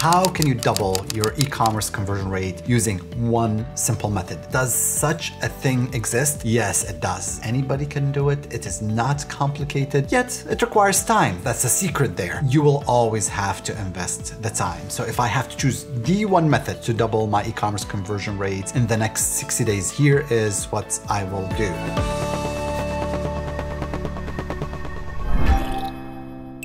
How can you double your e-commerce conversion rate using one simple method? Does such a thing exist? Yes, it does. Anybody can do it. It is not complicated, yet it requires time. That's the secret there. You will always have to invest the time. So if I have to choose the one method to double my e-commerce conversion rate in the next 60 days, here is what I will do.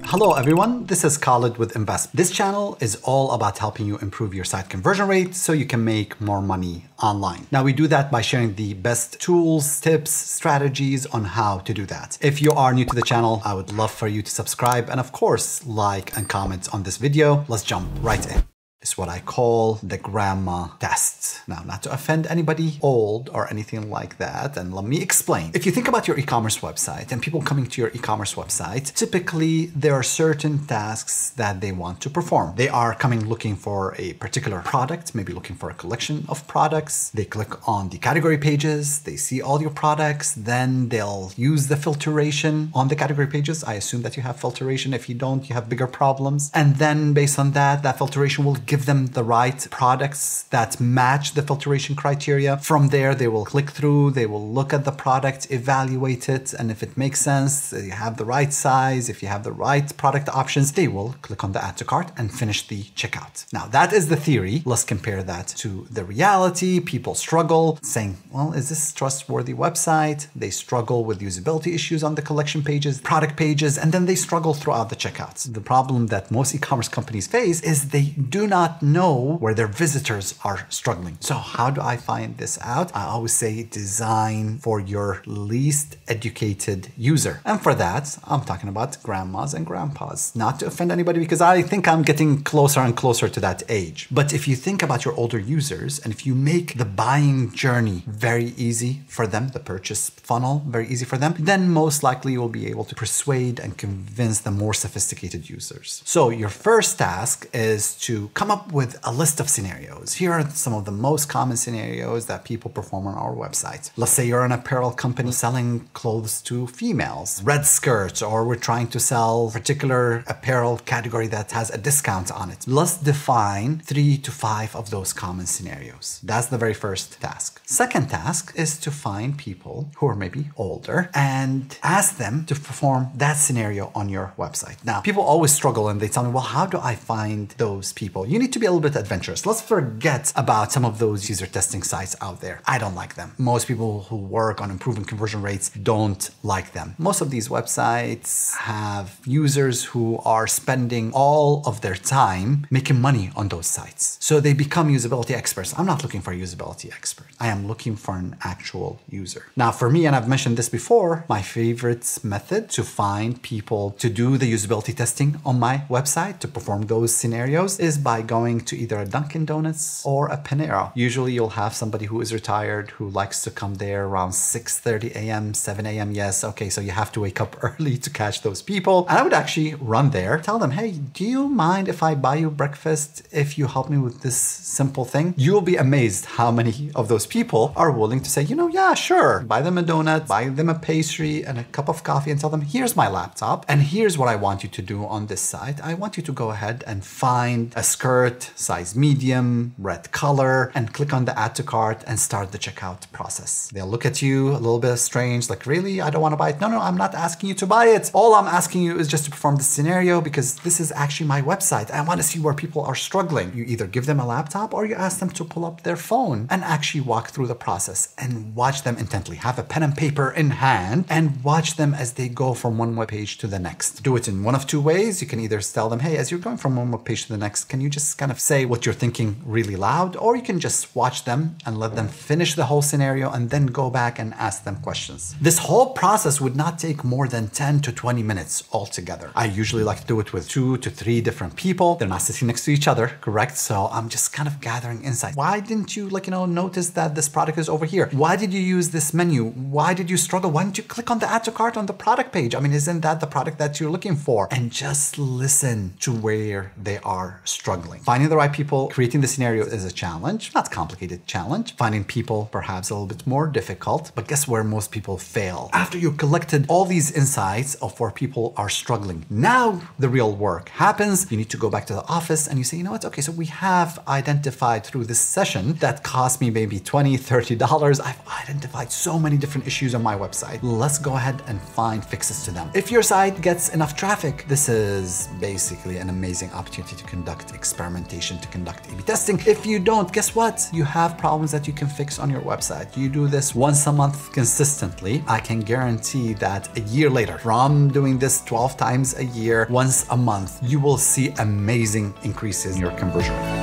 Hello everyone, this is Khalid with Invesp. This channel is all about helping you improve your site conversion rate so you can make more money online. Now we do that by sharing the best tools, tips, strategies on how to do that. If you are new to the channel, I would love for you to subscribe and of course, like and comment on this video. Let's jump right in. It's what I call the grandma test. Now, not to offend anybody old or anything like that, and let me explain. If you think about your e-commerce website and people coming to your e-commerce website, typically there are certain tasks that they want to perform. They are coming looking for a particular product, maybe looking for a collection of products. They click on the category pages, they see all your products, then they'll use the filtration on the category pages. I assume that you have filtration. If you don't, you have bigger problems. And then based on that, that filtration will give them the right products that match the filtration criteria. From there, they will click through, they will look at the product, evaluate it, and if it makes sense, you have the right size, if you have the right product options, they will click on the add to cart and finish the checkout. Now, that is the theory. Let's compare that to the reality. People struggle saying, well, is this a trustworthy website? They struggle with usability issues on the collection pages, product pages, and then they struggle throughout the checkouts. The problem that most e-commerce companies face is they do not know where their visitors are struggling. So how do I find this out? I always say design for your least educated user. And for that, I'm talking about grandmas and grandpas. Not to offend anybody because I think I'm getting closer and closer to that age. But if you think about your older users and if you make the buying journey very easy for them, the purchase funnel very easy for them, then most likely you will be able to persuade and convince the more sophisticated users. So your first task is to come up with a list of scenarios. Here are some of the most common scenarios that people perform on our website. Let's say you're an apparel company selling clothes to females, red skirts, or we're trying to sell a particular apparel category that has a discount on it. Let's define 3 to 5 of those common scenarios. That's the very first task. Second task is to find people who are maybe older and ask them to perform that scenario on your website. Now, people always struggle and they tell me, well, how do I find those people? You need to be a little bit adventurous. Let's forget about some of those user testing sites out there. I don't like them. Most people who work on improving conversion rates don't like them. Most of these websites have users who are spending all of their time making money on those sites. So they become usability experts. I'm not looking for a usability expert. I am looking for an actual user. Now for me, and I've mentioned this before, my favorite method to find people to do the usability testing on my website, to perform those scenarios, is by going to either a Dunkin' Donuts or a Panera. Usually you'll have somebody who is retired who likes to come there around 6:30 a.m., 7 a.m. Yes, okay, so you have to wake up early to catch those people. And I would actually run there, tell them, hey, do you mind if I buy you breakfast if you help me with this simple thing? You'll be amazed how many of those people are willing to say, you know, yeah, sure. Buy them a donut, buy them a pastry and a cup of coffee and tell them, here's my laptop and here's what I want you to do on this site. I want you to go ahead and find a skirt, size medium, red color, and click on the add to cart and start the checkout process. They'll look at you a little bit strange, like, really? I don't want to buy it. No, I'm not asking you to buy it. All I'm asking you is just to perform the scenario because this is actually my website. I want to see where people are struggling. You either give them a laptop or you ask them to pull up their phone and actually walk through the process and watch them intently. Have a pen and paper in hand and watch them as they go from one web page to the next. Do it in one of two ways. You can either tell them, hey, as you're going from one web page to the next, can you just kind of say what you're thinking really loud? Or you can just watch them and let them finish the whole scenario and then go back and ask them questions. This whole process would not take more than 10 to 20 minutes altogether. I usually like to do it with 2 to 3 different people. They're not sitting next to each other, correct? So I'm just kind of gathering insight. Why didn't you notice that this product is over here? Why did you use this menu? Why did you struggle? Why didn't you click on the add to cart on the product page? I mean, isn't that the product that you're looking for? And just listen to where they are struggling. struggling. Finding the right people, creating the scenario is a challenge, not a complicated challenge. Finding people, perhaps a little bit more difficult, but guess where most people fail? After you collected all these insights of where people are struggling, now the real work happens. You need to go back to the office and you say, you know what? Okay, so we have identified through this session that cost me maybe $20, $30. I've identified so many different issues on my website. Let's go ahead and find fixes to them. If your site gets enough traffic, this is basically an amazing opportunity to conduct experimentation, to conduct A/B testing. If you don't, guess what? You have problems that you can fix on your website. You do this once a month consistently. I can guarantee that a year later, from doing this 12 times a year, once a month, you will see amazing increases in your conversion rate.